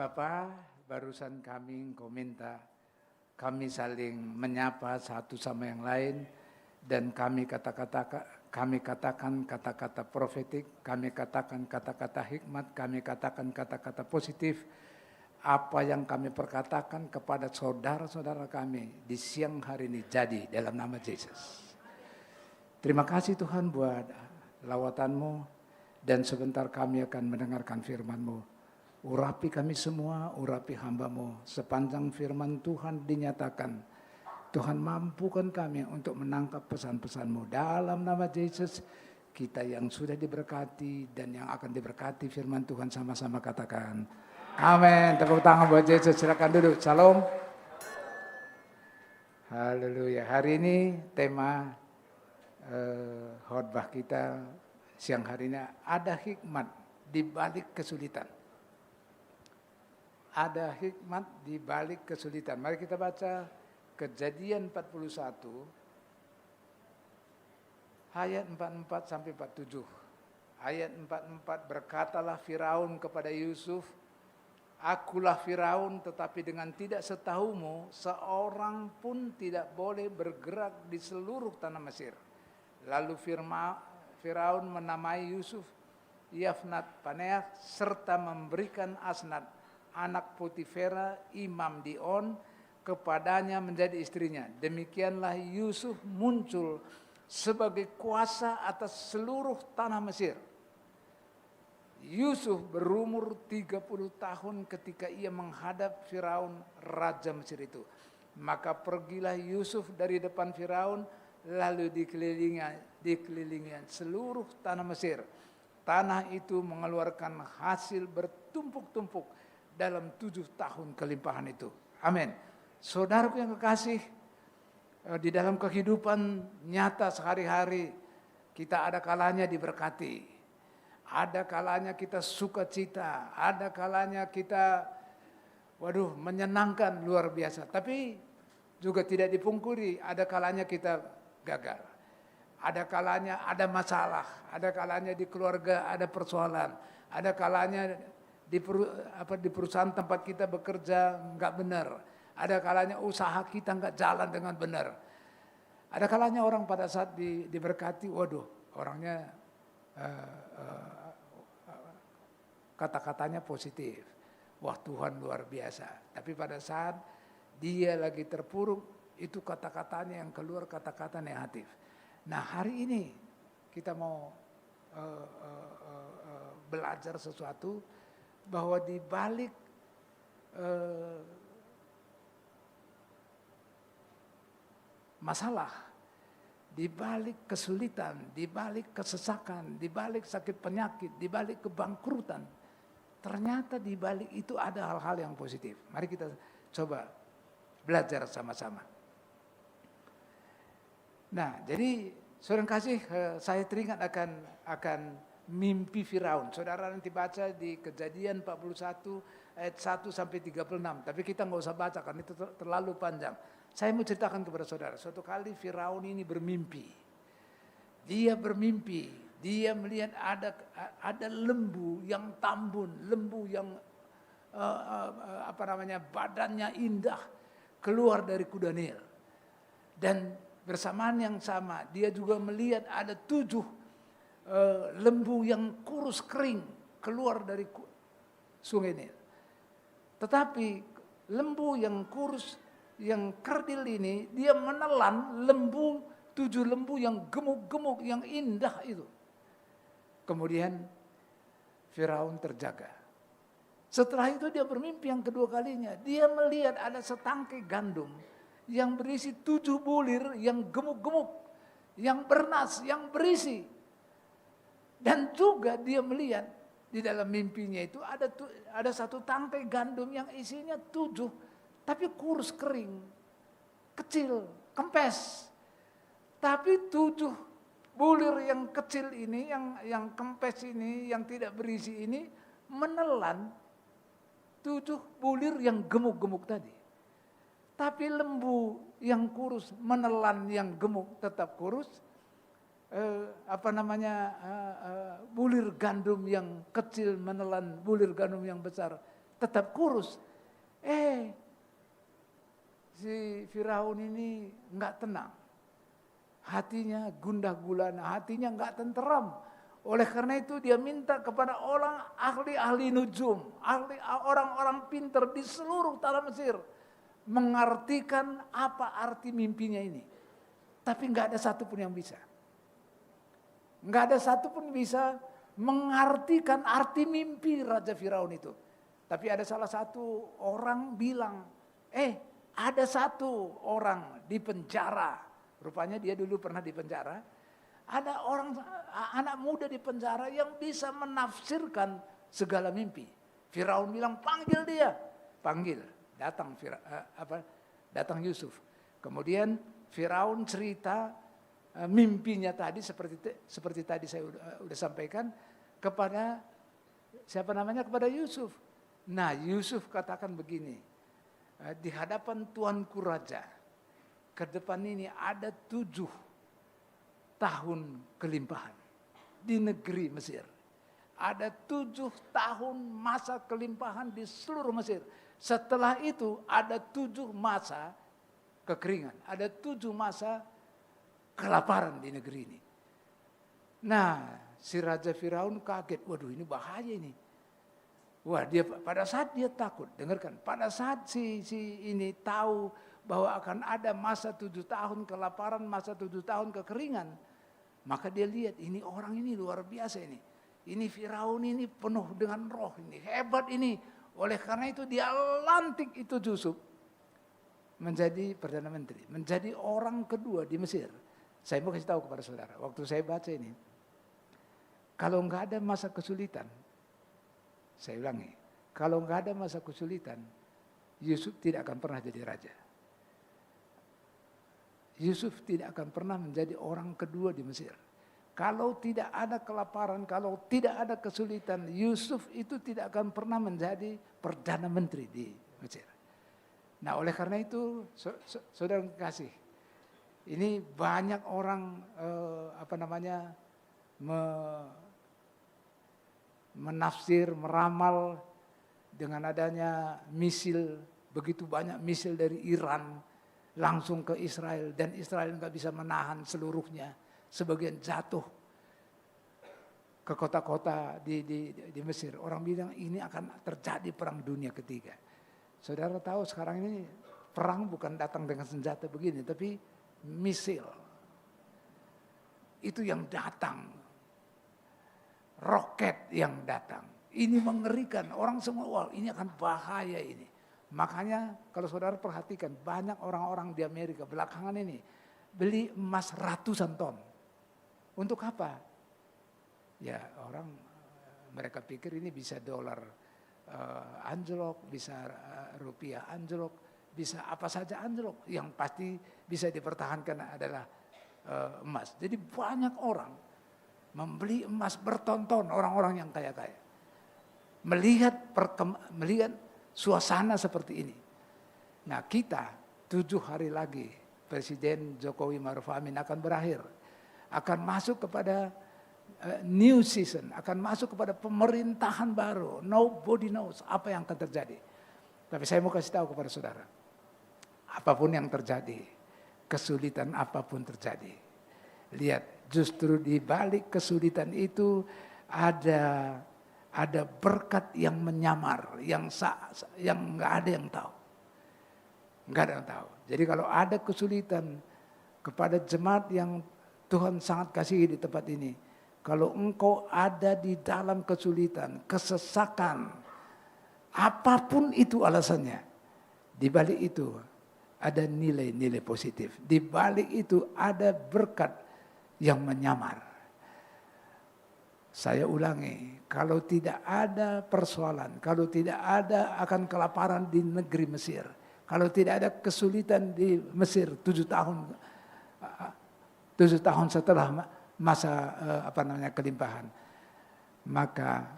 Bapak, barusan kami komentar, kami saling menyapa satu sama yang lain, dan kami katakan kata-kata profetik, kami katakan kata-kata hikmat, kami katakan kata-kata positif. Apa yang kami perkatakan kepada saudara-saudara kami di siang hari ini jadi dalam nama Yesus. Terima kasih Tuhan buat lawatan-Mu, dan sebentar kami akan mendengarkan firman-Mu. Urapi kami semua, urapi hamba-Mu. Sepanjang firman Tuhan dinyatakan, Tuhan mampukan kami untuk menangkap pesan-pesan-Mu. Dalam nama Yesus, kita yang sudah diberkati dan yang akan diberkati firman Tuhan sama-sama katakan, amin. Tepuk tangan buat Yesus, silakan duduk. Shalom. Haleluya. Hari ini tema khotbah kita siang hari ini, ada hikmat di balik kesulitan. Ada hikmat di balik kesulitan. Mari kita baca Kejadian 41 ayat 44 sampai 47. Ayat 44, berkatalah Firaun kepada Yusuf, akulah Firaun, tetapi dengan tidak setahumu seorang pun tidak boleh bergerak di seluruh tanah Mesir. Lalu Firaun menamai Yusuf Yafnat Paneah serta memberikan Asnat anak Potifera imam di On kepadanya menjadi istrinya. Demikianlah Yusuf muncul sebagai kuasa atas seluruh tanah Mesir. Yusuf berumur 30 tahun ketika ia menghadap Firaun raja Mesir itu. Maka pergilah Yusuf dari depan Firaun, lalu dikelilingi seluruh tanah Mesir. Tanah itu mengeluarkan hasil bertumpuk-tumpuk dalam 7 tahun kelimpahan itu. Amin. Saudaraku yang kekasih, di dalam kehidupan nyata sehari-hari, kita ada kalanya diberkati. Ada kalanya kita sukacita, ada kalanya kita menyenangkan luar biasa. Tapi juga tidak dipungkiri, ada kalanya kita gagal. Ada kalanya ada masalah, ada kalanya di keluarga ada persoalan, ada kalanya di perusahaan tempat kita bekerja enggak benar. Ada kalanya usaha kita enggak jalan dengan benar. Ada kalanya orang pada saat diberkati, orangnya kata-katanya positif. Wah, Tuhan luar biasa. Tapi pada saat dia lagi terpuruk, itu kata-katanya yang keluar kata-kata negatif. Nah, hari ini kita mau belajar sesuatu, bahwa di balik masalah, di balik kesulitan, di balik kesesakan, di balik sakit penyakit, di balik kebangkrutan, ternyata di balik itu ada hal-hal yang positif. Mari kita coba belajar sama-sama. Nah, jadi saudara kasih, saya teringat akan mimpi Firaun. Saudara nanti baca di Kejadian 41 ayat 1 sampai 36. Tapi kita nggak usah baca karena itu terlalu panjang. Saya mau ceritakan kepada saudara. Suatu kali Firaun ini bermimpi. Dia bermimpi, dia melihat ada lembu yang tambun, lembu yang badannya indah keluar dari kuda Nil. Dan bersamaan yang sama dia juga melihat ada 7 lembu yang kurus kering keluar dari sungai Nil. Tetapi lembu yang kurus, yang kerdil ini, dia menelan 7 lembu yang gemuk-gemuk, yang indah itu. Kemudian Firaun terjaga. Setelah itu dia bermimpi yang kedua kalinya. Dia melihat ada setangkai gandum yang berisi 7 bulir yang gemuk-gemuk, yang bernas, yang berisi. Dan juga dia melihat di dalam mimpinya itu ada satu tangkai gandum yang isinya 7, tapi kurus kering, kecil, kempes. Tapi 7 bulir yang kecil ini, yang kempes ini, yang tidak berisi ini, menelan 7 bulir yang gemuk-gemuk tadi. Tapi lembu yang kurus menelan yang gemuk tetap kurus. Bulir gandum yang kecil menelan bulir gandum yang besar tetap kurus. Si Firaun ini nggak tenang. Hatinya gundah gulana, hatinya nggak tenteram. Oleh karena itu dia minta kepada orang ahli-ahli nujum, orang-orang pintar di seluruh tanah Mesir mengartikan apa arti mimpinya ini. Tapi nggak ada satupun yang bisa. Nggak ada satupun bisa mengartikan arti mimpi Raja Firaun itu. Tapi ada salah satu orang bilang, ada satu orang di penjara. Rupanya dia dulu pernah di penjara. Ada orang, anak muda di penjara yang bisa menafsirkan segala mimpi. Firaun bilang, panggil dia. Panggil, datang Yusuf. Kemudian Firaun cerita mimpinya tadi seperti tadi saya udah sampaikan kepada siapa namanya, kepada Yusuf. Nah, Yusuf katakan begini, di hadapan Tuanku Raja, ke depan ini ada 7 tahun kelimpahan di negeri Mesir. Ada 7 tahun masa kelimpahan di seluruh Mesir. Setelah itu ada 7 masa kekeringan, ada 7 masa kelaparan di negeri ini. Nah, si Raja Firaun kaget, waduh ini bahaya ini. Wah, pada saat dia takut, dengarkan, pada saat si ini tahu bahwa akan ada masa 7 tahun kelaparan, masa 7 tahun kekeringan, maka dia lihat ini orang ini luar biasa ini. Ini Firaun ini penuh dengan roh ini, hebat ini. Oleh karena itu dia lantik itu Yusuf menjadi Perdana Menteri, menjadi orang kedua di Mesir. Saya mau kasih tahu kepada saudara, waktu saya baca ini, kalau nggak ada masa kesulitan, saya ulangi, kalau nggak ada masa kesulitan, Yusuf tidak akan pernah jadi raja. Yusuf tidak akan pernah menjadi orang kedua di Mesir. Kalau tidak ada kelaparan, kalau tidak ada kesulitan, Yusuf itu tidak akan pernah menjadi Perdana Menteri di Mesir. Nah, oleh karena itu, saudara kasih, ini banyak orang menafsir, meramal dengan adanya misil, begitu banyak misil dari Iran langsung ke Israel, dan Israel nggak bisa menahan seluruhnya, sebagian jatuh ke kota-kota di Mesir. Orang bilang ini akan terjadi perang dunia ketiga. Saudara tahu sekarang ini perang bukan datang dengan senjata begini, tapi misil itu yang datang, roket yang datang. Ini mengerikan, orang semua, wah ini akan bahaya ini. Makanya kalau saudara perhatikan, banyak orang-orang di Amerika belakangan ini beli emas ratusan ton. Untuk apa? Ya mereka pikir ini bisa dolar anjlok, bisa rupiah anjlok, bisa apa saja anjlok. Yang pasti bisa dipertahankan adalah emas. Jadi banyak orang membeli emas bertonton, orang-orang yang kaya-kaya. Melihat suasana seperti ini. Nah, kita 7 hari lagi Presiden Jokowi Ma'ruf Amin akan berakhir. Akan masuk kepada new season, akan masuk kepada pemerintahan baru. Nobody knows apa yang akan terjadi. Tapi saya mau kasih tahu kepada saudara, apapun yang terjadi, kesulitan apapun terjadi, lihat justru di balik kesulitan itu ada berkat yang menyamar, yang nggak ada yang tahu, nggak ada yang tahu. Jadi kalau ada kesulitan kepada jemaat yang Tuhan sangat kasihi di tempat ini, kalau engkau ada di dalam kesulitan, kesesakan, apapun itu alasannya, di balik itu ada nilai-nilai positif. Di balik itu ada berkat yang menyamar. Saya ulangi, kalau tidak ada persoalan, kalau tidak ada akan kelaparan di negeri Mesir, kalau tidak ada kesulitan di Mesir 7 tahun setelah masa kelimpahan, maka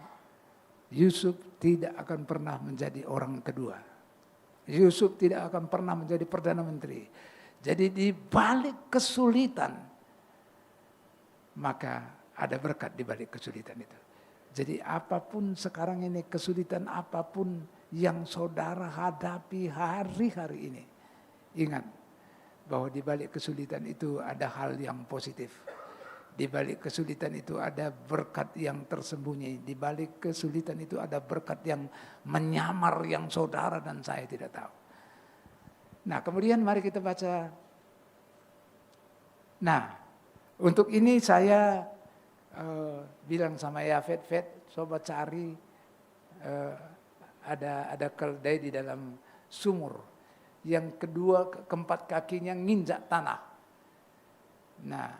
Yusuf tidak akan pernah menjadi orang kedua. Yusuf tidak akan pernah menjadi Perdana Menteri. Jadi di balik kesulitan, maka ada berkat di balik kesulitan itu. Jadi apapun sekarang ini, kesulitan apapun yang saudara hadapi hari-hari ini. Ingat bahwa di balik kesulitan itu ada hal yang positif. Di balik kesulitan itu ada berkat yang tersembunyi. Di balik kesulitan itu ada berkat yang menyamar yang saudara dan saya tidak tahu. Nah, kemudian mari kita baca. Nah, untuk ini saya bilang sama Yafet, coba cari ada keledai di dalam sumur. Yang kedua, keempat kakinya nginjak tanah. Nah,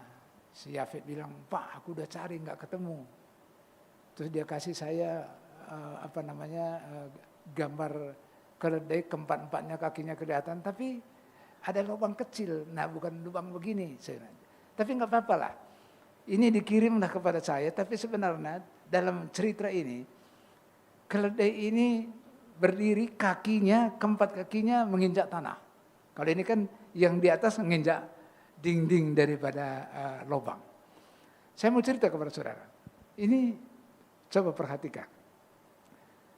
si Yafet bilang, Pak, aku udah cari nggak ketemu. Terus dia kasih saya gambar keledai, keempat-empatnya kakinya kelihatan, tapi ada lubang kecil. Nah, bukan lubang begini. Tapi nggak apa-apa lah. Ini dikirimlah kepada saya, tapi sebenarnya dalam cerita ini, keledai ini berdiri kakinya, keempat kakinya menginjak tanah. Kalau ini kan yang di atas menginjak dinding daripada lubang. Saya mau cerita kepada saudara. Ini coba perhatikan.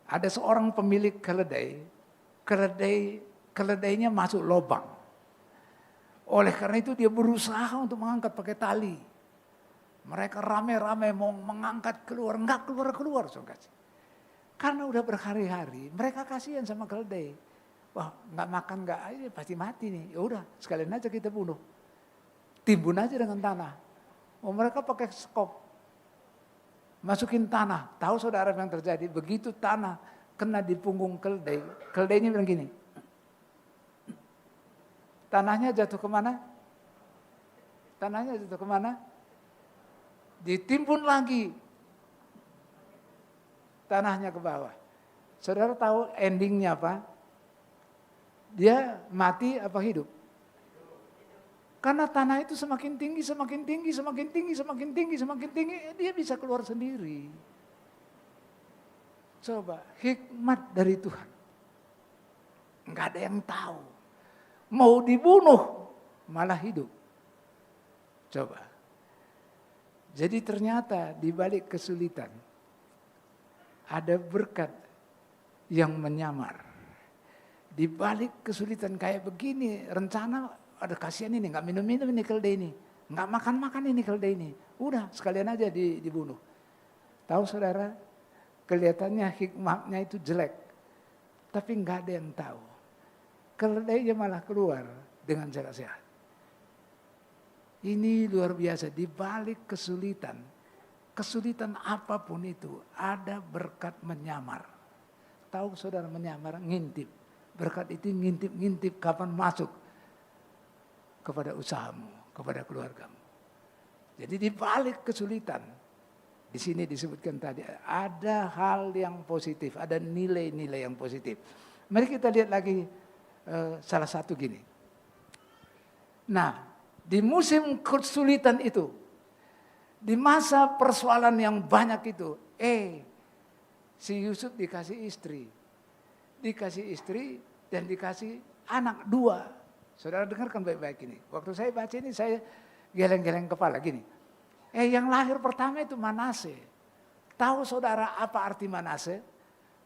Ada seorang pemilik keledainya masuk lubang. Oleh karena itu dia berusaha untuk mengangkat pakai tali. Mereka rame-rame mau mengangkat keluar, enggak keluar-keluar. Karena udah berhari-hari, mereka kasihan sama keledai. Wah, enggak makan enggak aja pasti mati nih. Ya udah, sekalian aja kita bunuh. Timbun aja dengan tanah. Mereka pakai skop. Masukin tanah. Tahu saudara yang terjadi? Begitu tanah kena di punggung keledai. Keledainya bilang gini. Tanahnya jatuh kemana? Tanahnya jatuh kemana? Ditimbun lagi. Tanahnya ke bawah. Saudara tahu endingnya apa? Dia mati apa hidup? Karena tanah itu semakin tinggi, dia bisa keluar sendiri. Coba, hikmat dari Tuhan. Enggak ada yang tahu. Mau dibunuh, malah hidup. Coba. Jadi ternyata di balik kesulitan, ada berkat yang menyamar. Di balik kesulitan kayak begini, rencana ada kasihan ini, nggak minum-minum ini keledai ini, nggak makan-makan ini keledai ini. Udah sekalian aja dibunuh. Tahu saudara, kelihatannya hikmahnya itu jelek, tapi nggak ada yang tahu. Keledainya malah keluar dengan sehat-sehat. Ini luar biasa, di balik kesulitan apapun itu, ada berkat menyamar. Tahu saudara menyamar, ngintip. Berkat itu ngintip-ngintip kapan masuk kepada usahamu, kepada keluargamu. Jadi di balik kesulitan, di sini disebutkan tadi, ada hal yang positif, ada nilai-nilai yang positif. Mari kita lihat lagi salah satu gini. Nah, di musim kesulitan itu, di masa persoalan yang banyak itu, si Yusuf dikasih istri dan dikasih anak 2. Saudara dengarkan baik-baik ini. Waktu saya baca ini saya geleng-geleng kepala gini. Yang lahir pertama itu Manase. Tahu saudara apa arti Manase?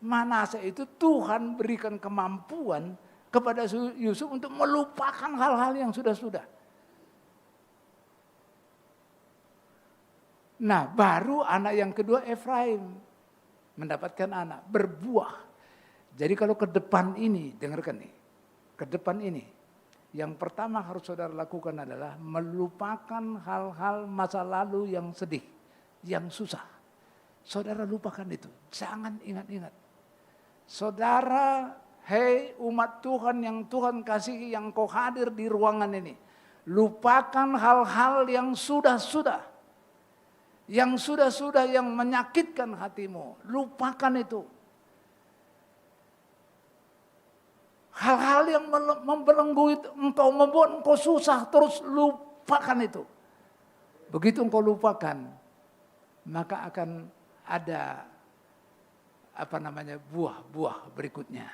Manase itu Tuhan berikan kemampuan kepada Yusuf untuk melupakan hal-hal yang sudah-sudah. Nah, baru anak yang kedua Efraim mendapatkan anak, berbuah. Jadi kalau ke depan ini, dengarkan nih, ke depan ini, yang pertama harus saudara lakukan adalah melupakan hal-hal masa lalu yang sedih, yang susah. Saudara lupakan itu, jangan ingat-ingat. Saudara, hei umat Tuhan yang Tuhan kasihi, yang kau hadir di ruangan ini, lupakan hal-hal yang sudah-sudah. Yang sudah-sudah yang menyakitkan hatimu, lupakan itu. Hal-hal yang membelenggu itu, engkau membuat engkau susah, terus lupakan itu. Begitu engkau lupakan, maka akan ada buah-buah berikutnya.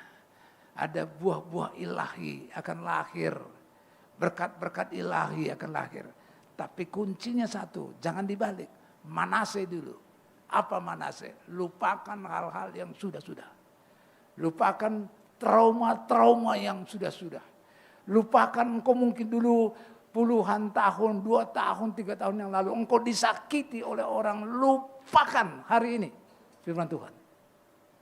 Ada buah-buah ilahi akan lahir, berkat-berkat ilahi akan lahir. Tapi kuncinya satu, jangan dibalik. Manase dulu. Apa Manase? Lupakan hal-hal yang sudah-sudah. Lupakan trauma-trauma yang sudah-sudah. Lupakan engkau mungkin dulu puluhan tahun, 2 tahun, 3 tahun yang lalu engkau disakiti oleh orang. Lupakan hari ini firman Tuhan.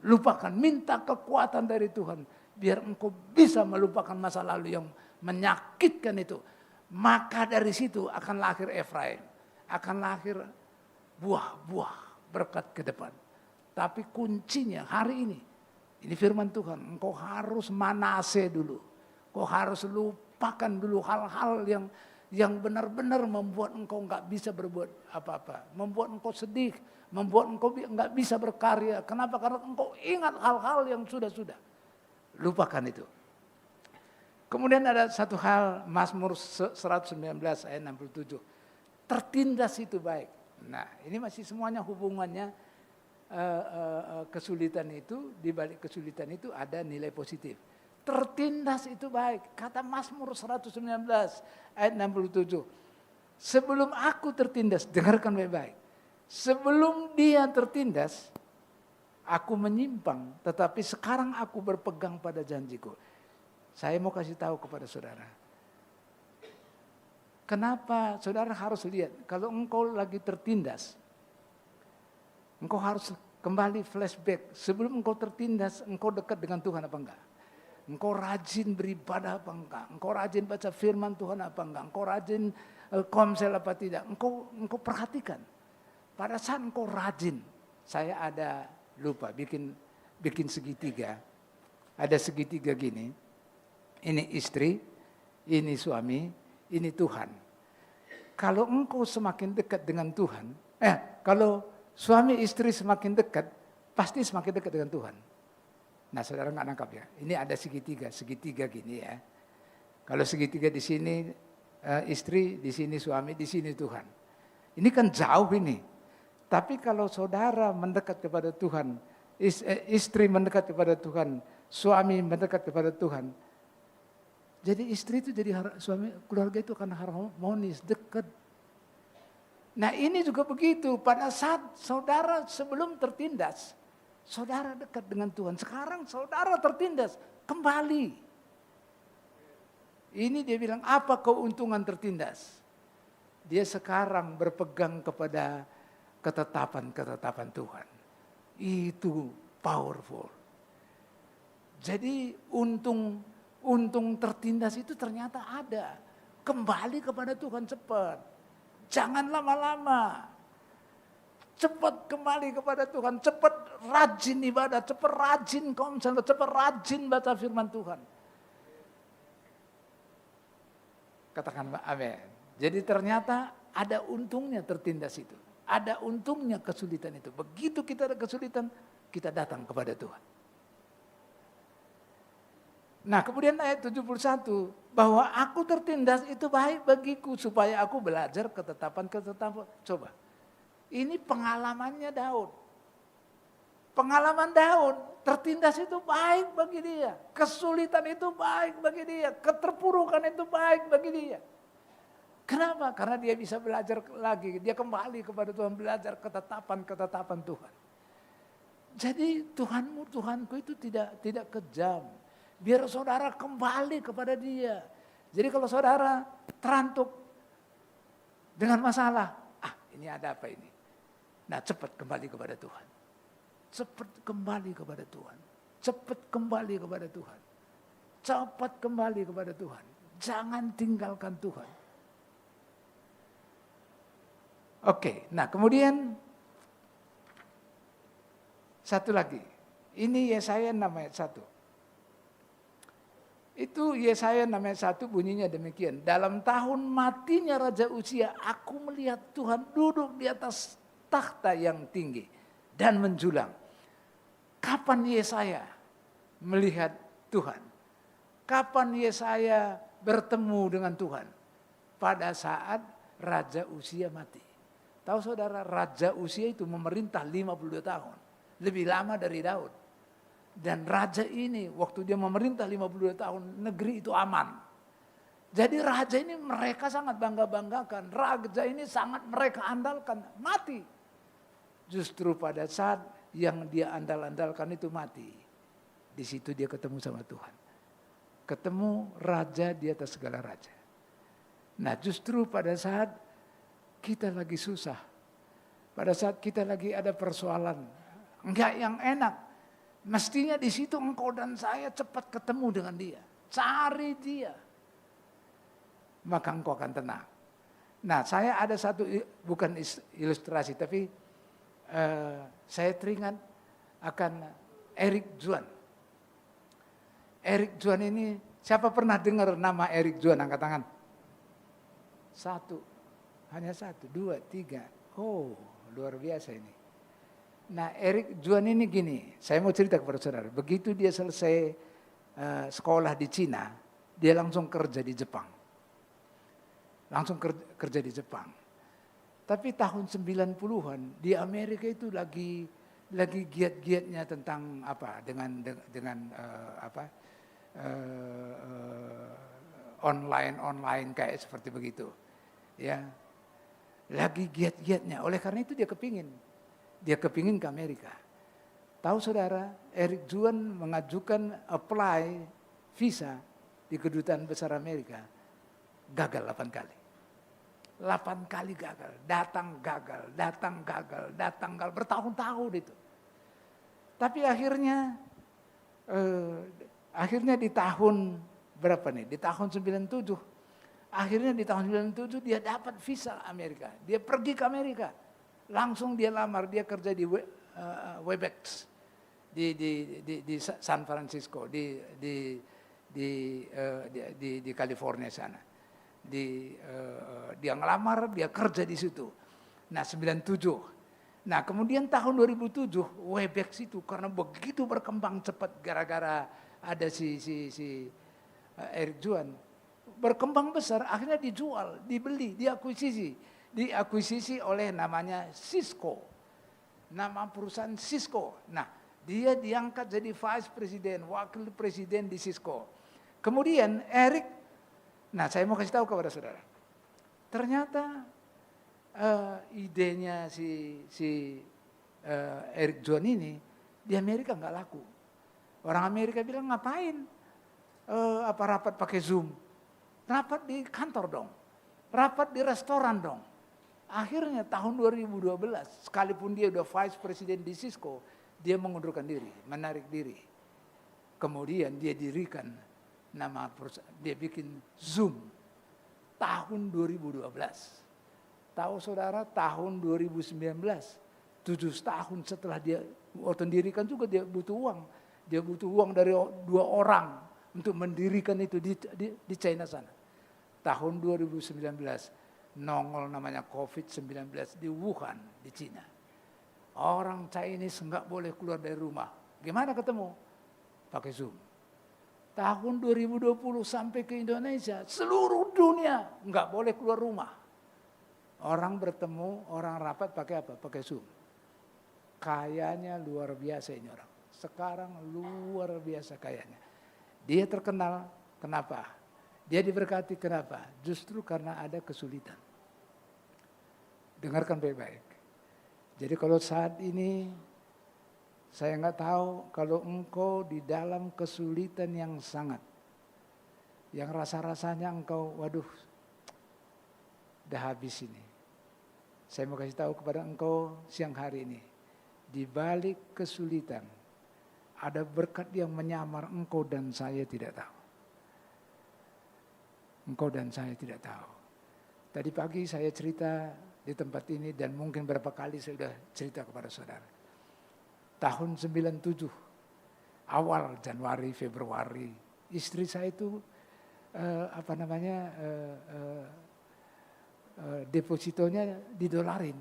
Lupakan, minta kekuatan dari Tuhan. Biar engkau bisa melupakan masa lalu yang menyakitkan itu. Maka dari situ akan lahir Efraim. Akan lahir buah-buah berkat ke depan. Tapi kuncinya hari ini firman Tuhan. Engkau harus Manase dulu. Engkau harus lupakan dulu hal-hal yang benar-benar membuat engkau nggak bisa berbuat apa-apa. Membuat engkau sedih. Membuat engkau nggak bisa berkarya. Kenapa? Karena engkau ingat hal-hal yang sudah-sudah. Lupakan itu. Kemudian ada satu hal, Mazmur 119 ayat 67. Tertindas itu baik. Nah, ini masih semuanya hubungannya kesulitan itu, di balik kesulitan itu ada nilai positif. Tertindas itu baik. Kata Mazmur 119 ayat 67. Sebelum aku tertindas, dengarkan baik-baik. Sebelum dia tertindas, aku menyimpang, tetapi sekarang aku berpegang pada janjiku. Saya mau kasih tahu kepada saudara. Kenapa saudara harus lihat, kalau engkau lagi tertindas, engkau harus kembali flashback. Sebelum engkau tertindas, engkau dekat dengan Tuhan apa enggak? Engkau rajin beribadah apa enggak? Engkau rajin baca firman Tuhan apa enggak? Engkau rajin komsel apa tidak? Engkau perhatikan. Pada saat engkau rajin, saya ada lupa bikin segitiga. Ada segitiga gini. Ini istri, ini suami, ini Tuhan. Kalau engkau semakin dekat dengan Tuhan, kalau suami istri semakin dekat, pasti semakin dekat dengan Tuhan. Nah, saudara nggak nangkap ya? Ini ada segitiga gini ya. Kalau segitiga di sini istri, di sini suami, di sini Tuhan. Ini kan jauh ini. Tapi kalau saudara mendekat kepada Tuhan, istri mendekat kepada Tuhan, suami mendekat kepada Tuhan, jadi istri itu jadi suami, keluarga itu akan harmonis, dekat. Nah ini juga begitu, pada saat saudara sebelum tertindas, saudara dekat dengan Tuhan. Sekarang saudara tertindas, kembali. Ini dia bilang, apa keuntungan tertindas? Dia sekarang berpegang kepada ketetapan Tuhan. Itu powerful. Jadi untung tertindas itu ternyata ada. Kembali kepada Tuhan cepat. Jangan lama-lama. Cepat kembali kepada Tuhan. Cepat rajin ibadah. Cepat rajin komsel. Cepat rajin baca firman Tuhan. Katakan amin. Jadi ternyata ada untungnya tertindas itu. Ada untungnya kesulitan itu. Begitu kita ada kesulitan, kita datang kepada Tuhan. Nah kemudian ayat 71, bahwa aku tertindas itu baik bagiku, supaya aku belajar ketetapan. Coba, ini pengalamannya Daud. Pengalaman Daud, tertindas itu baik bagi dia. Kesulitan itu baik bagi dia. Keterpurukan itu baik bagi dia. Kenapa? Karena dia bisa belajar lagi. Dia kembali kepada Tuhan, belajar ketetapan Tuhan. Jadi Tuhanmu, Tuhanku itu tidak kejam. Biar saudara kembali kepada dia. Jadi kalau saudara terantuk dengan masalah, ini ada apa ini? Nah cepat kembali kepada Tuhan. Cepat kembali kepada Tuhan. Cepat kembali kepada Tuhan. Cepat kembali kepada Tuhan. Jangan tinggalkan Tuhan. Oke, nah kemudian satu lagi. Ini Yesaya 6 ayat 1. Itu Yesaya 6 ayat 1 bunyinya demikian. Dalam tahun matinya Raja Uzia, aku melihat Tuhan duduk di atas takhta yang tinggi dan menjulang. Kapan Yesaya melihat Tuhan? Kapan Yesaya bertemu dengan Tuhan? Pada saat Raja Uzia mati. Tahu saudara, Raja Uzia itu memerintah 52 tahun. Lebih lama dari Daud. Dan raja ini waktu dia memerintah 52 tahun, negeri itu aman. Jadi raja ini mereka sangat bangga-banggakan. Raja ini sangat mereka andalkan. Mati. Justru pada saat yang dia andal-andalkan itu mati. Di situ dia ketemu sama Tuhan. Ketemu raja di atas segala raja. Nah justru pada saat kita lagi susah, pada saat kita lagi ada persoalan, enggak yang enak, mestinya di situ engkau dan saya cepat ketemu dengan dia. Cari dia. Maka engkau akan tenang. Nah saya ada satu, bukan ilustrasi, tapi saya teringat akan Eric Juan. Eric Juan ini, siapa pernah dengar nama Eric Juan? Angkat tangan. Satu, hanya satu, dua, tiga. Oh, luar biasa ini. Nah, Eric Juan ini gini, saya mau cerita kepada saudara. Begitu dia selesai sekolah di Cina, dia langsung kerja di Jepang. Langsung kerja di Jepang. Tapi tahun 90-an di Amerika itu lagi giat-giatnya tentang apa? Dengan online kayak seperti begitu. Ya. Lagi giat-giatnya. Oleh karena itu dia kepingin ke Amerika. Tahu saudara, Eric Juan mengajukan apply visa di kedutaan besar Amerika. Gagal 8 kali. 8 kali gagal. Datang gagal, bertahun-tahun itu. Tapi akhirnya di tahun berapa nih? Di tahun 97. Akhirnya di tahun 97 dia dapat visa Amerika. Dia pergi ke Amerika. Langsung dia lamar, dia kerja di Webex di San Francisco, di California sana. Dia ngelamar, dia kerja di situ. Nah, 97. Nah, kemudian tahun 2007 Webex itu karena begitu berkembang cepat gara-gara ada si Eric Juan, berkembang besar, akhirnya dijual, dibeli, diakuisisi oleh namanya Cisco. Nama perusahaan Cisco. Nah, dia diangkat jadi vice presiden, wakil presiden di Cisco. Kemudian Eric, nah saya mau kasih tahu kepada saudara. Ternyata idenya si Eric Juan ini di Amerika nggak laku. Orang Amerika bilang ngapain rapat pakai Zoom? Rapat di kantor dong, rapat di restoran dong. Akhirnya tahun 2012, sekalipun dia udah vice president di Cisco, dia mengundurkan diri, menarik diri. Kemudian dia dirikan nama perusahaan, dia bikin Zoom tahun 2012. Tahu saudara, tahun 2019, 7 tahun setelah dia waktu mendirikan juga dia butuh uang. Dia butuh uang dari 2 orang untuk mendirikan itu di China sana. Tahun 2019 nongol namanya COVID-19 di Wuhan, di China. Orang Chinese nggak boleh keluar dari rumah. Gimana ketemu? Pakai Zoom. Tahun 2020 sampai ke Indonesia, seluruh dunia nggak boleh keluar rumah. Orang bertemu, orang rapat pakai apa? Pakai Zoom. Kayanya luar biasa ini orang. Sekarang luar biasa kayanya. Dia terkenal, kenapa? Dia diberkati, kenapa? Justru karena ada kesulitan. Dengarkan baik-baik. Jadi kalau saat ini, saya nggak tahu kalau engkau di dalam kesulitan yang sangat. Yang rasa-rasanya engkau, waduh, udah habis ini. Saya mau kasih tahu kepada engkau siang hari ini. Di balik kesulitan, ada berkat yang menyamar, engkau dan saya tidak tahu. Engkau dan saya tidak tahu. Tadi pagi saya cerita di tempat ini dan mungkin berapa kali saya sudah cerita kepada saudara. Tahun 97, awal Januari, Februari, istri saya itu depositonya didolarin.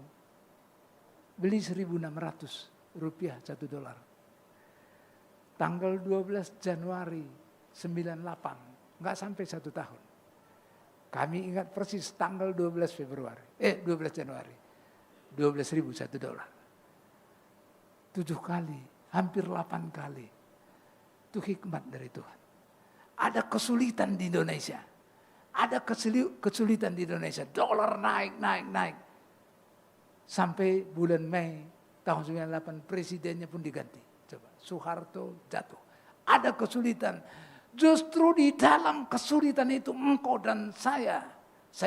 Beli 1.600 rupiah $1. Tanggal 12 Januari 98, nggak sampai 1 tahun. Kami ingat persis tanggal 12 Januari, 12.000 $1. 7 kali, hampir 8 kali. Itu hikmat dari Tuhan. Ada kesulitan di Indonesia. Ada kesulitan di Indonesia. Dolar naik. Sampai bulan Mei tahun 98 presidennya pun diganti. Coba, Soeharto jatuh. ada kesulitan. Justru di dalam kesulitan itu engkau dan saya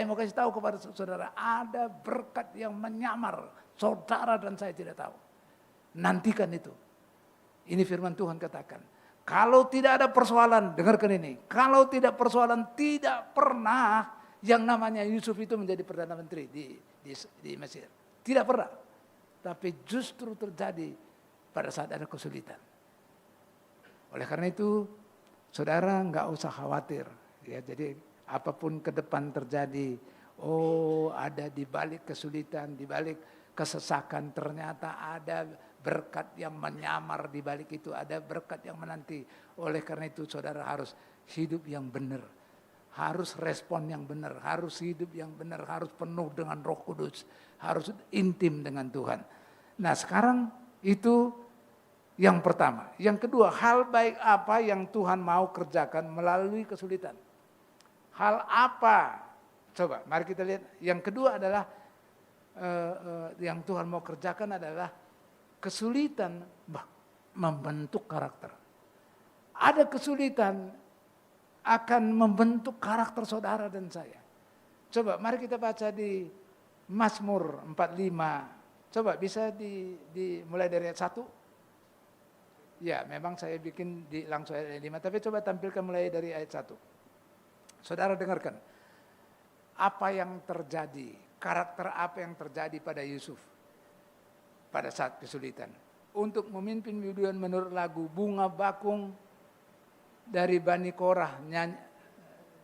mau kasih tahu kepada saudara, ada berkat yang menyamar. Saudara dan saya tidak tahu. Nantikan itu. Ini firman Tuhan katakan. Kalau tidak ada persoalan, dengarkan ini. Kalau tidak persoalan, tidak pernah yang namanya Yusuf itu menjadi Perdana Menteri di Mesir. Tidak pernah. Tapi justru terjadi pada saat ada kesulitan. Oleh karena itu, saudara nggak usah khawatir. Ya, jadi apapun ke depan terjadi, ada di balik kesulitan, di balik kesesakan, ternyata ada berkat yang menyamar di balik itu, ada berkat yang menanti. Oleh karena itu saudara harus hidup yang benar, harus respon yang benar, harus hidup yang benar, harus penuh dengan Roh Kudus, harus intim dengan Tuhan. Nah sekarang itu yang pertama. Yang kedua, hal baik apa yang Tuhan mau kerjakan melalui kesulitan? Hal apa? Coba mari kita lihat. Yang kedua adalah yang Tuhan mau kerjakan adalah kesulitan membentuk karakter. Ada kesulitan akan membentuk karakter saudara dan saya. Coba mari kita baca di Mazmur 45. Coba bisa mulai dari ayat 1. Ya, memang saya bikin langsung ayat 5, tapi coba tampilkan mulai dari ayat 1. Saudara dengarkan. Apa yang terjadi? Karakter apa yang terjadi pada Yusuf pada saat kesulitan? Untuk memimpin Gideon menurut lagu Bunga Bakung dari Bani Korah,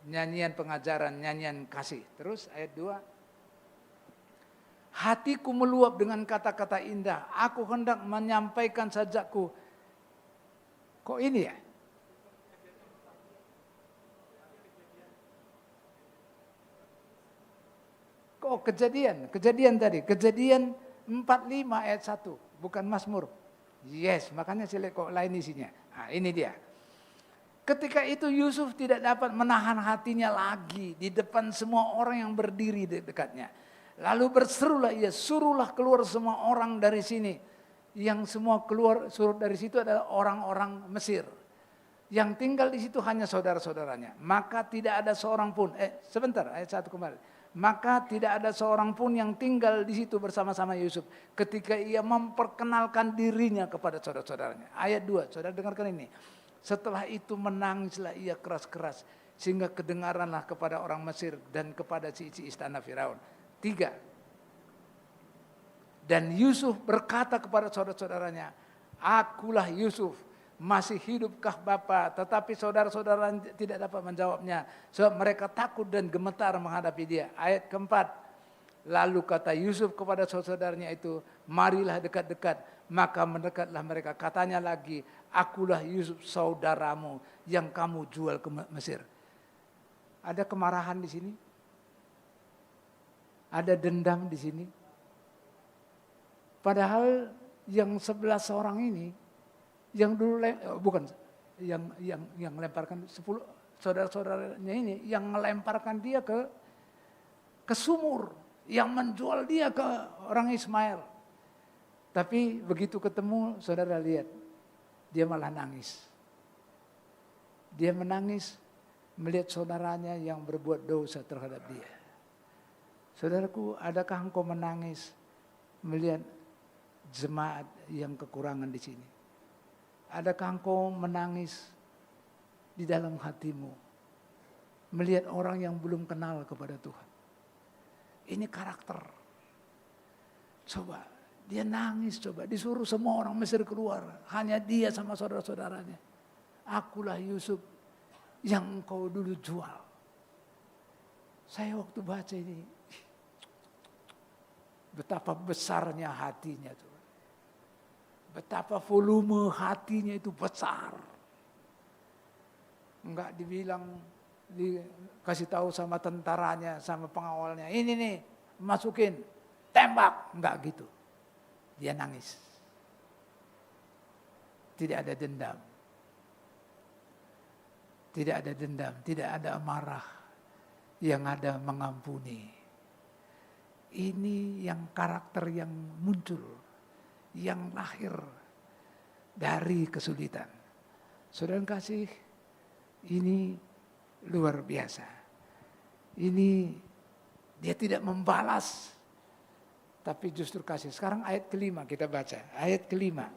nyanyian pengajaran, nyanyian kasih. Terus ayat 2. Hatiku meluap dengan kata-kata indah, aku hendak menyampaikan sajakku. Kok ini ya? Kejadian tadi, Kejadian 45 ayat 1, bukan Mazmur. Yes, makanya saya lihat kok lain isinya. Nah, ini dia. Ketika itu Yusuf tidak dapat menahan hatinya lagi di depan semua orang yang berdiri di dekatnya. Lalu berserulah ia, suruhlah keluar semua orang dari sini. Yang semua keluar suruh dari situ adalah orang-orang Mesir. Yang tinggal di situ hanya saudara-saudaranya. Maka tidak ada seorang pun, sebentar ayat 1 kembali. Maka tidak ada seorang pun yang tinggal di situ bersama-sama Yusuf ketika ia memperkenalkan dirinya kepada saudara-saudaranya. Ayat 2, saudara dengarkan ini. Setelah itu menangislah ia keras-keras sehingga kedengaranlah kepada orang Mesir dan kepada isi istana Firaun. 3. Dan Yusuf berkata kepada saudara-saudaranya, akulah Yusuf. Masih hidupkah Bapa? Tetapi saudara-saudara tidak dapat menjawabnya. Sebab mereka takut dan gemetar menghadapi dia. Ayat keempat. Lalu kata Yusuf kepada saudara-saudaranya itu, marilah dekat-dekat. Maka mendekatlah mereka. Katanya lagi, akulah Yusuf saudaramu yang kamu jual ke Mesir. Ada kemarahan di sini? Ada dendam di sini? Padahal yang 11 orang ini, yang dulu yang lemparkan 10 saudara-saudaranya ini yang melemparkan dia ke sumur, yang menjual dia ke orang Ismail. Tapi begitu ketemu, saudara lihat, dia malah nangis. Dia menangis melihat saudaranya yang berbuat dosa terhadap dia. Saudaraku, adakah engkau menangis melihat jemaat yang kekurangan di sini? Adakah engkau menangis di dalam hatimu melihat orang yang belum kenal kepada Tuhan? Ini karakter. Coba, dia nangis, coba disuruh semua orang Mesir keluar, hanya dia sama saudara-saudaranya. Akulah Yusuf yang engkau dulu jual. Saya waktu baca ini, betapa besarnya hatinya tuh. Betapa volume hatinya itu besar. Enggak dibilang, dikasih tahu sama tentaranya, sama pengawalnya. Ini nih, masukin, tembak. Enggak gitu. Dia nangis. Tidak ada dendam. Tidak ada dendam, tidak ada amarah. Yang ada mengampuni. Ini yang karakter yang muncul. Yang lahir dari kesulitan. Saudara kasih, ini luar biasa. Ini dia tidak membalas, tapi justru kasih. Sekarang ayat kelima kita baca. Ayat kelima.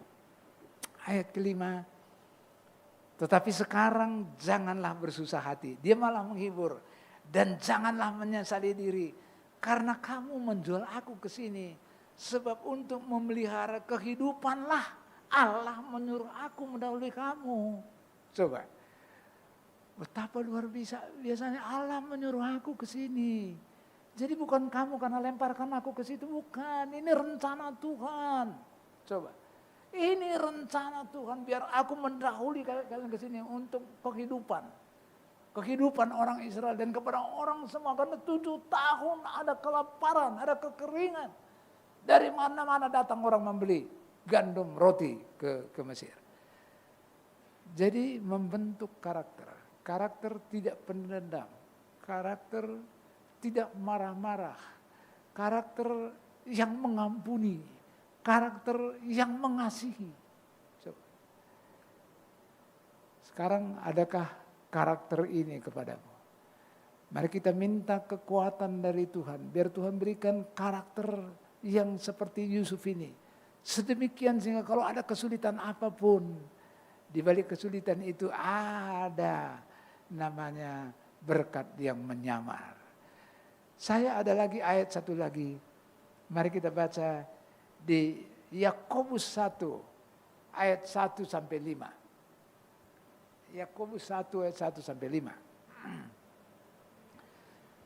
Tetapi sekarang janganlah bersusah hati. Dia malah menghibur. Dan janganlah menyesali diri. Karena kamu menjual aku ke sini. Sebab untuk memelihara kehidupanlah Allah menyuruh aku mendahului kamu. Coba. Betapa luar biasa. Biasanya Allah menyuruh aku ke sini. Jadi bukan kamu karena lemparkan aku ke situ. Bukan. Ini rencana Tuhan. Coba. Ini rencana Tuhan biar aku mendahului kalian ke sini untuk kehidupan. Kehidupan orang Israel dan kepada orang semua. Karena 7 tahun ada kelaparan, ada kekeringan. Dari mana-mana datang orang membeli gandum, roti ke Mesir. Jadi membentuk karakter. Karakter tidak pendendam. Karakter tidak marah-marah. Karakter yang mengampuni. Karakter yang mengasihi. Sekarang adakah karakter ini kepadamu? Mari kita minta kekuatan dari Tuhan. Biar Tuhan berikan karakter yang seperti Yusuf ini. Sedemikian sehingga kalau ada kesulitan apapun. Di balik kesulitan itu ada namanya berkat yang menyamar. Saya ada lagi ayat satu lagi. Mari kita baca di Yakobus 1 ayat 1 sampai 5. Yakobus 1 ayat 1 sampai 5.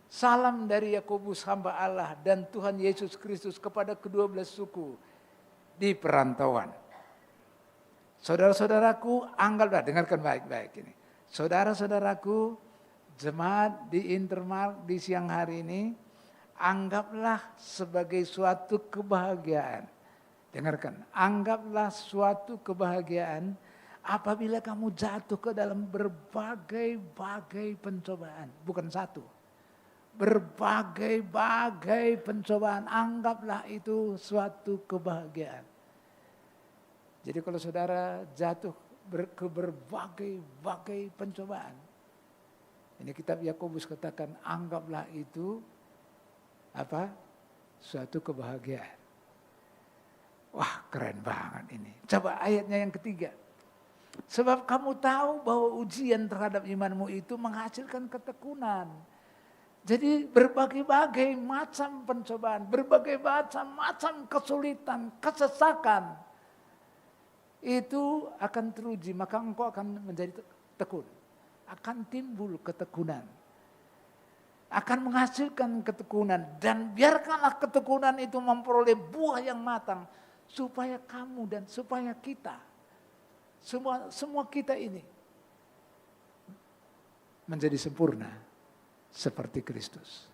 Salam dari Yakobus hamba Allah dan Tuhan Yesus Kristus kepada ke-12 suku di perantauan. Saudara-saudaraku, anggaplah, dengarkan baik-baik ini. Saudara-saudaraku, jemaat di Intermark di siang hari ini, anggaplah sebagai suatu kebahagiaan. Dengarkan, anggaplah suatu kebahagiaan apabila kamu jatuh ke dalam berbagai-bagai pencobaan. Bukan satu. Berbagai-bagai pencobaan, anggaplah itu suatu kebahagiaan. Jadi kalau saudara jatuh ke berbagai-bagai pencobaan. Ini kitab Yakobus katakan, anggaplah itu apa? Suatu kebahagiaan. Wah, keren banget ini. Coba ayatnya yang ketiga. Sebab kamu tahu bahwa ujian terhadap imanmu itu menghasilkan ketekunan. Jadi berbagai-bagai macam pencobaan, berbagai macam kesulitan, kesesakan. Itu akan teruji, maka engkau akan menjadi tekun. Akan timbul ketekunan. Akan menghasilkan ketekunan. Dan biarkanlah ketekunan itu memperoleh buah yang matang. Supaya kamu dan supaya kita. Semua kita ini. Menjadi sempurna. Seperti Kristus.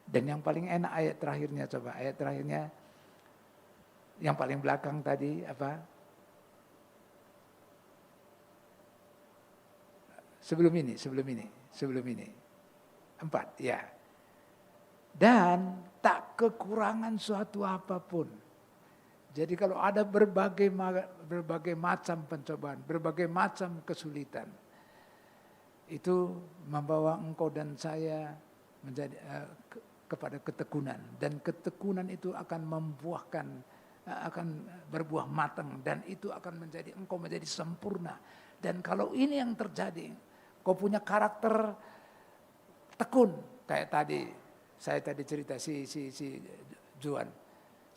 Dan yang paling enak ayat terakhirnya, coba. Ayat terakhirnya. Yang paling belakang tadi apa? Sebelum ini. 4, ya. Dan tak kekurangan suatu apapun. Jadi kalau ada berbagai macam pencobaan, berbagai macam kesulitan, itu membawa engkau dan saya menjadi kepada ketekunan. Dan ketekunan itu akan membuahkan, akan berbuah matang. Dan itu akan menjadi, engkau menjadi sempurna. Dan kalau ini yang terjadi, kau punya karakter tekun. Kayak tadi, saya tadi cerita si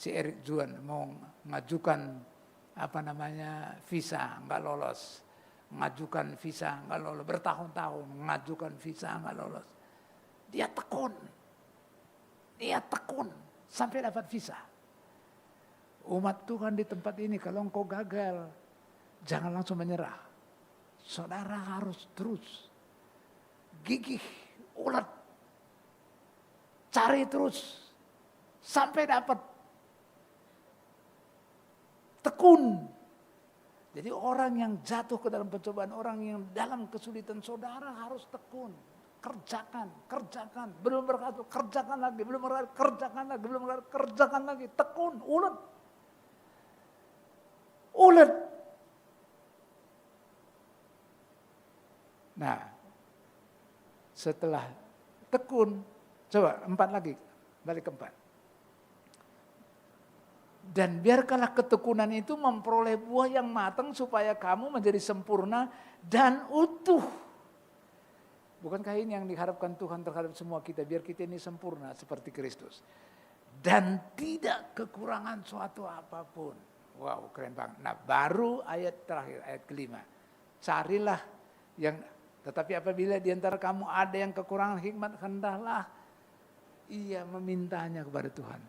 Eric Juan mau ngajukan visa nggak lolos. Ngajukan visa nggak lolos, bertahun-tahun ngajukan visa nggak lolos. Dia tekun sampai dapat visa. Umat Tuhan di tempat ini kalau engkau gagal, jangan langsung menyerah. Saudara harus terus gigih, ulet, cari terus sampai dapat, tekun. Jadi orang yang jatuh ke dalam pencobaan, orang yang dalam kesulitan, saudara harus tekun. Kerjakan, belum berkata kerjakan lagi, belum berkata kerjakan lagi, belum berkata kerjakan lagi, tekun, ulet. Nah, setelah tekun, coba 4 lagi, balik ke 4. Dan biarkanlah ketekunan itu memperoleh buah yang matang supaya kamu menjadi sempurna dan utuh. Bukankah ini yang diharapkan Tuhan terhadap semua kita, biar kita ini sempurna seperti Kristus. Dan tidak kekurangan suatu apapun. Wow, keren banget. Nah, baru ayat terakhir, ayat kelima. Carilah yang, tetapi apabila di antara kamu ada yang kekurangan hikmat, hendaklah ia memintanya kepada Tuhan.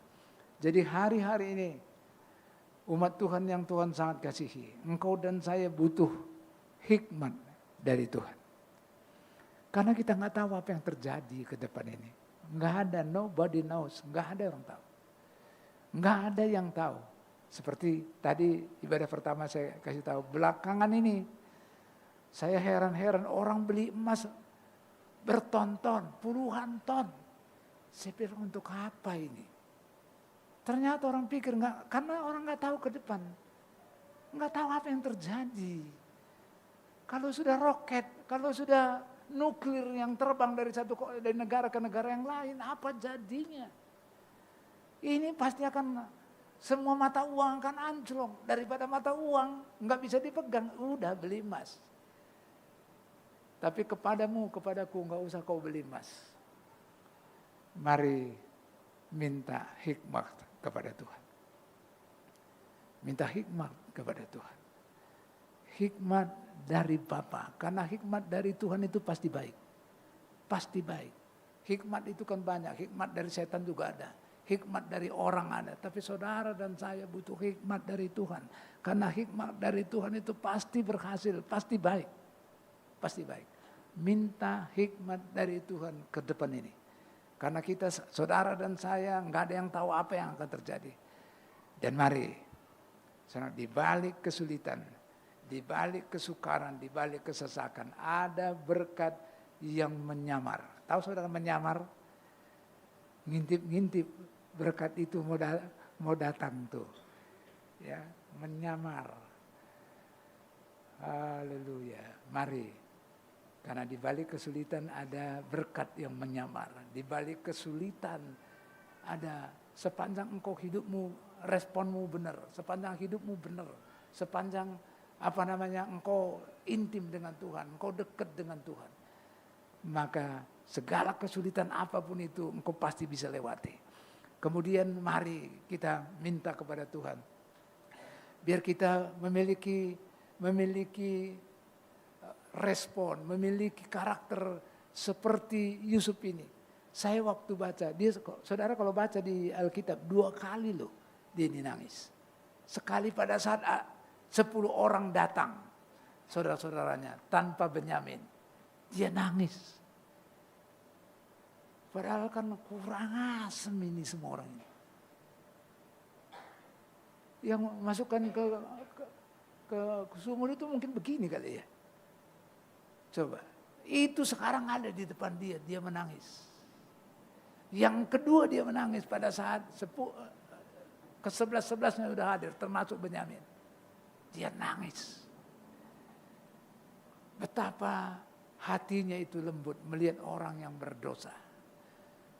Jadi hari-hari ini, umat Tuhan yang Tuhan sangat kasihi, engkau dan saya butuh hikmat dari Tuhan. Karena kita nggak tahu apa yang terjadi ke depan ini. Nggak ada, nobody knows, nggak ada yang tahu. Nggak ada yang tahu. Seperti tadi ibadah pertama saya kasih tahu, belakangan ini saya heran-heran orang beli emas berton-ton, puluhan ton. Saya pikir untuk apa ini? Ternyata orang pikir nggak, karena orang nggak tahu ke depan, nggak tahu apa yang terjadi. Kalau sudah roket, kalau sudah nuklir yang terbang dari negara ke negara yang lain, apa jadinya? Ini pasti akan semua mata uang akan anjlok. Daripada mata uang nggak bisa dipegang, udah beli emas. Tapi kepadaku nggak usah kau beli emas. Mari minta hikmat kepada Tuhan. Minta hikmat kepada Tuhan. Hikmat dari Bapa. Karena hikmat dari Tuhan itu pasti baik. Pasti baik. Hikmat itu kan banyak. Hikmat dari setan juga ada. Hikmat dari orang ada. Tapi saudara dan saya butuh hikmat dari Tuhan. Karena hikmat dari Tuhan itu pasti berhasil. Pasti baik. Pasti baik. Minta hikmat dari Tuhan ke depan ini. Karena kita, saudara dan saya, nggak ada yang tahu apa yang akan terjadi. Dan mari, di balik kesulitan, di balik kesukaran, di balik kesesakan, ada berkat yang menyamar. Tahu saudara menyamar? Ngintip-ngintip berkat itu mau datang tuh. Ya, menyamar. Haleluya. Mari. Karena di balik kesulitan ada berkat yang menyamar. Di balik kesulitan ada sepanjang engkau hidupmu, responmu benar. Sepanjang hidupmu benar. Sepanjang engkau intim dengan Tuhan. Engkau dekat dengan Tuhan. Maka segala kesulitan apapun itu engkau pasti bisa lewati. Kemudian mari kita minta kepada Tuhan. Biar kita memiliki respon, memiliki karakter seperti Yusuf ini. Saya waktu baca, saudara kalau baca di Alkitab 2 kali loh dia ini nangis. Sekali pada saat 10 orang datang, saudara-saudaranya tanpa Benyamin, dia nangis. Padahal kan kurang asem ini semua orang ini. Yang masukkan ke sumur itu mungkin begini kali ya. Coba, itu sekarang ada di depan dia menangis. Yang kedua dia menangis pada saat ke-11-11-nya sudah hadir, termasuk Benyamin. Dia nangis. Betapa hatinya itu lembut melihat orang yang berdosa.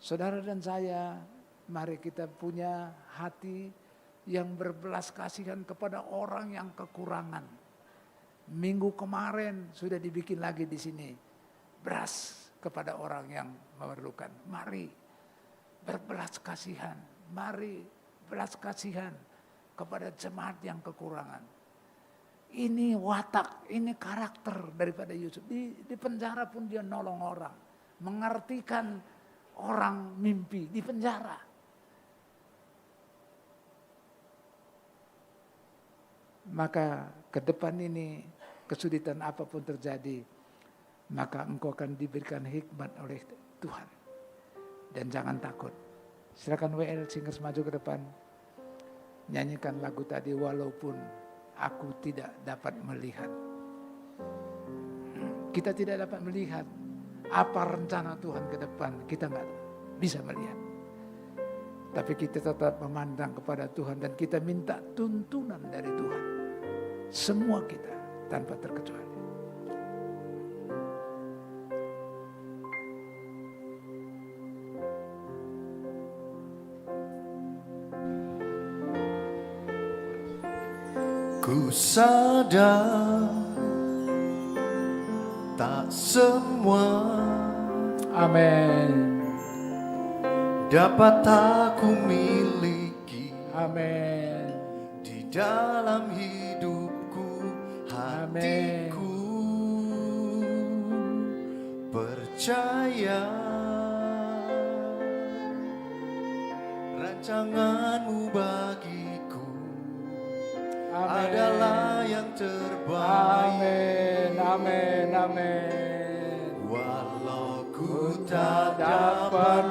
Saudara dan saya, mari kita punya hati yang berbelas kasihan kepada orang yang kekurangan. Minggu kemarin sudah dibikin lagi di sini beras kepada orang yang memerlukan. Mari berbelas kasihan, mari belas kasihan kepada jemaat yang kekurangan. Ini watak, ini karakter daripada Yusuf. Di penjara pun dia nolong orang, mengartikan orang mimpi di penjara. Maka ke depan ini kesulitan apapun terjadi, maka engkau akan diberikan hikmat oleh Tuhan. Dan jangan takut. Silakan WL Singers maju ke depan. Nyanyikan lagu tadi, walaupun aku tidak dapat melihat. Kita tidak dapat melihat apa rencana Tuhan ke depan. Kita nggak bisa melihat. Tapi kita tetap memandang kepada Tuhan dan kita minta tuntunan dari Tuhan. Semua kita tanpa terkecuali. sadar tak semua Amin. dapat aku miliki. Amin. Di dalam hidupku, hatiku percaya rancanganmu bagiku adalah yang terbaik. Amin. Amin. Amin. Walau ku tak dapat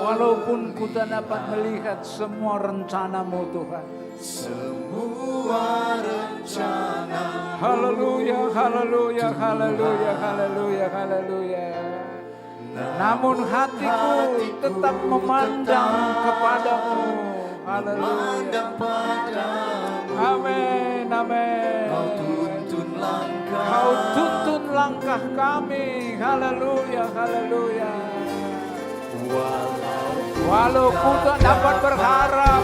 Walaupun ku tak dapat melihat semua rencana-Mu Tuhan. semua rencana. Haleluya, haleluya, haleluya, haleluya, haleluya. Namun hatiku tetap memandang kepadamu. Haleluya. Amin, amin. Kau tuntun langkah kami. Haleluya, haleluya. Walau ku tak dapat berharap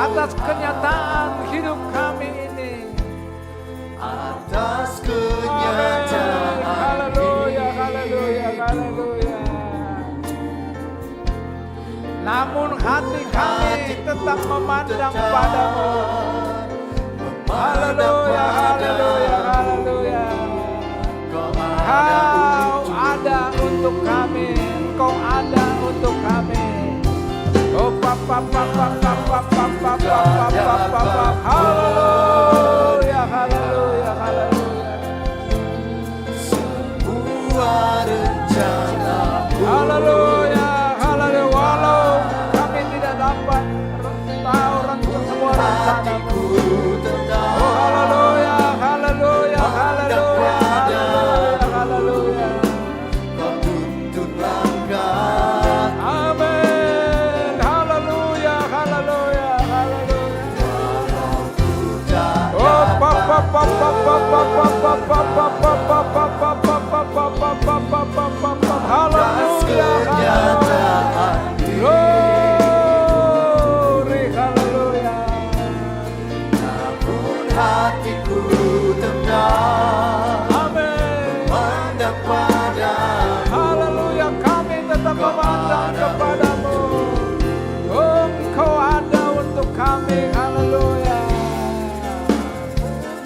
atas kenyataan hidup kami ini. Atas kenyataan. Haleluya, haleluya, haleluya. Namun hati kami tetap memandang padamu. Haleluya, haleluya, haleluya. Kau ada untuk kami, Kau ada untuk kami. Oh, haleluya, haleluya, haleluya. Semua rencana. Haleluya, haleluya. Walau kami tidak dapat tahu semua rencana-Mu. Oh, haleluya, haleluya, haleluya, haleluya, haleluya. Kau tuntun langkah. Amin. Haleluya, haleluya, haleluya. Oh, haleluya, haleluya. Glory, haleluya. Namun hatiku tetap Amin. memandang padamu. Haleluya, kami tetap memandang kepadamu. Oh, Engkau ada untuk kami. Haleluya.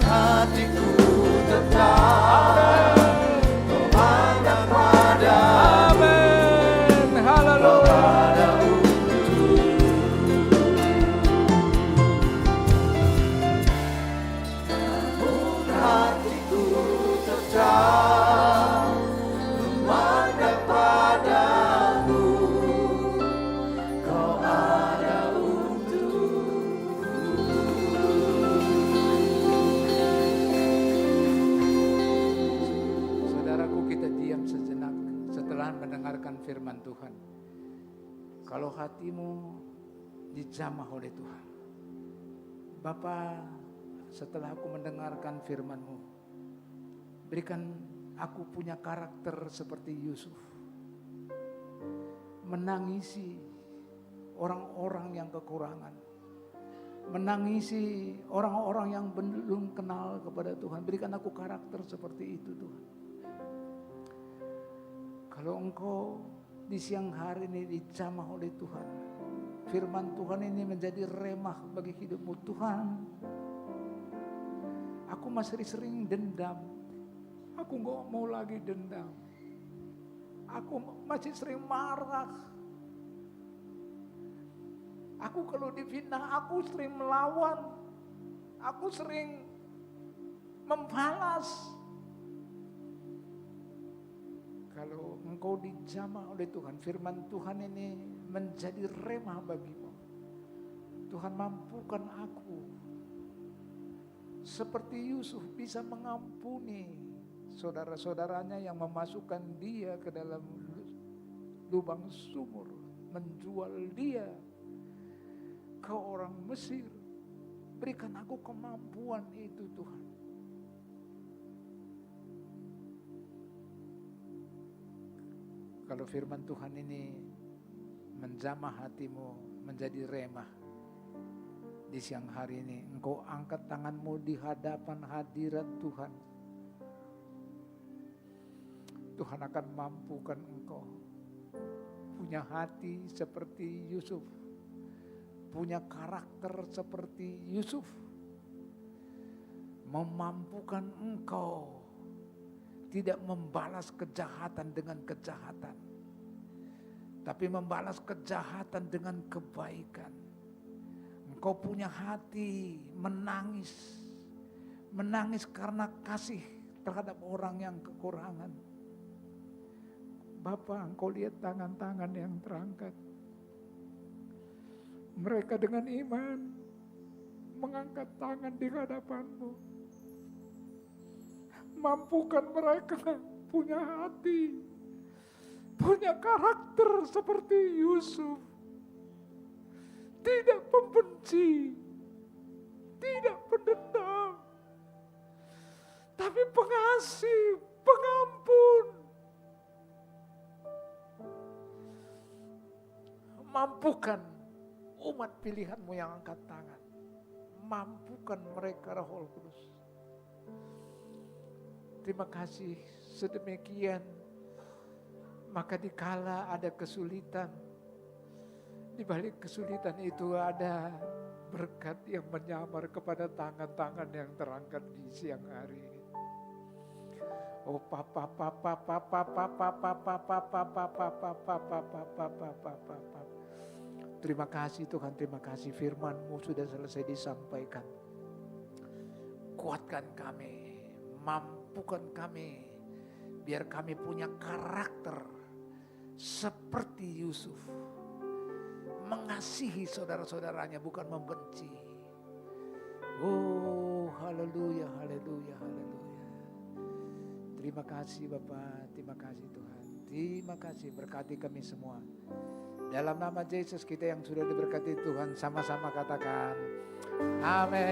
Hatiku tetap memandang padamu. Amin. Haleluya. Hatiku tetap memandang padamu. Kau ada Saudaraku, kita diam sejenak setelah mendengarkan firman Tuhan. Kalau hatimu dijamah oleh Tuhan, Bapa, setelah aku mendengarkan firman-Mu, berikan aku punya karakter seperti Yusuf, menangisi orang-orang yang kekurangan, menangisi orang-orang yang belum kenal kepada Tuhan. Berikan aku karakter seperti itu, Tuhan. Kalau Engkau di siang hari ini dijamah oleh Tuhan, firman Tuhan ini menjadi remah bagi hidupmu. Tuhan, aku masih sering dendam. Aku gak mau lagi dendam. Aku masih sering marah. Aku kalau difitnah, aku sering melawan. Aku sering membalas. Kalau engkau dijamah oleh Tuhan, firman Tuhan ini menjadi remah bagimu. Tuhan, mampukan aku seperti Yusuf bisa mengampuni saudara-saudaranya yang memasukkan dia ke dalam lubang sumur, menjual dia ke orang Mesir. Berikan aku kemampuan itu, Tuhan. Kalau firman Tuhan ini menjamah hatimu menjadi remah, di siang hari ini engkau angkat tanganmu di hadapan hadirat Tuhan. Tuhan akan mampukan engkau punya hati seperti Yusuf, punya karakter seperti Yusuf, memampukan engkau tidak membalas kejahatan dengan kejahatan, tapi membalas kejahatan dengan kebaikan. Engkau punya hati menangis, menangis karena kasih terhadap orang yang kekurangan. Bapa, engkau lihat tangan-tangan yang terangkat. Mereka dengan iman mengangkat tangan di hadapan-Mu. Mampukan mereka punya hati, punya karakter seperti Yusuf. Tidak pembenci, tidak pendendam, tapi pengasih, pengampun. Mampukan umat pilihan-Mu yang angkat tangan. Mampukan mereka Roh Kudus. Terima kasih sedemikian. Maka dikala ada kesulitan, di balik kesulitan itu ada berkat yang menyamar kepada tangan-tangan yang terangkat di siang hari ini. Oh papa. Terima kasih Tuhan, terima kasih firman-Mu sudah selesai disampaikan. Kuatkan kami, mampukan kami, biar kami punya karakter seperti Yusuf. Mengasihi saudara-saudaranya, bukan membenci. Oh haleluya, haleluya, haleluya. Terima kasih Bapak, terima kasih Tuhan. Terima kasih, berkati kami semua. Dalam nama Yesus kita yang sudah diberkati Tuhan, sama-sama katakan amin.